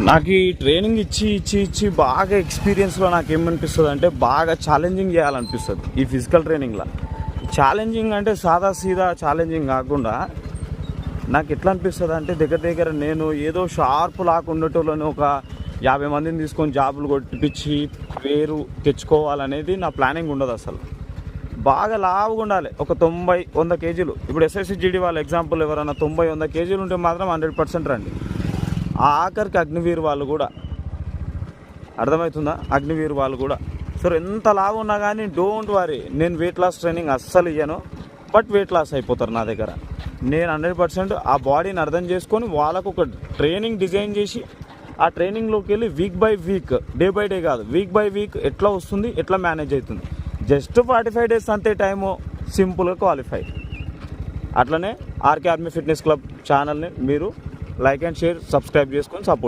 నాకు ఈ ట్రైనింగ్ ఇచ్చి బాగా ఎక్స్పీరియన్స్లో నాకు ఏమనిపిస్తుంది అంటే బాగా ఛాలెంజింగ్ చేయాలనిపిస్తుంది ఈ ఫిజికల్ ట్రైనింగ్లో. ఛాలెంజింగ్ అంటే సాదా సీదా ఛాలెంజింగ్ కాకుండా నాకు ఎట్లా అనిపిస్తుంది అంటే దగ్గర నేను ఏదో షార్ప్ లాగా ఉండేటోళ్ళని ఒక 50 మందిని తీసుకొని జాబులు కొట్టిపించి పేరు తెచ్చుకోవాలనేది నా ప్లానింగ్ ఉండదు అసలు. బాగా లావుగా ఉండాలి, ఒక 90-100 కేజీలు. ఇప్పుడు SSCGD వాళ్ళ ఎగ్జాంపుల్ ఎవరైనా 90-100 కేజీలు ఉంటే మాత్రం 100% రండి. ఆ ఆఖరికి అగ్నివీర్ వాళ్ళు కూడా, అర్థమవుతుందా, అగ్నివీర్ వాళ్ళు కూడా. సో ఎంత లావు ఉన్నా కానీ డోంట్ వరీ, నేను వెయిట్ లాస్ ట్రైనింగ్ అస్సలు ఇయ్యను, బట్ వెయిట్ లాస్ అయిపోతారు నా దగ్గర. నేను 100% ఆ బాడీని అర్థం చేసుకొని వాళ్ళకు ఒక ట్రైనింగ్ డిజైన్ చేసి ఆ ట్రైనింగ్లోకి వెళ్ళి week by week, day by day కాదు, వీక్ బై వీక్ ఎట్లా వస్తుంది, ఎట్లా మేనేజ్ అవుతుంది. జస్ట్ 45 డేస్ అంతే టైము, సింపుల్గా క్వాలిఫై. అట్లనే ఆర్కే ఆర్మీ ఫిట్నెస్ క్లబ్ ఛానల్ని మీరు లైక్ అండ్ షేర్, సబ్స్క్రైబ్ చేసుకొని సపోర్ట్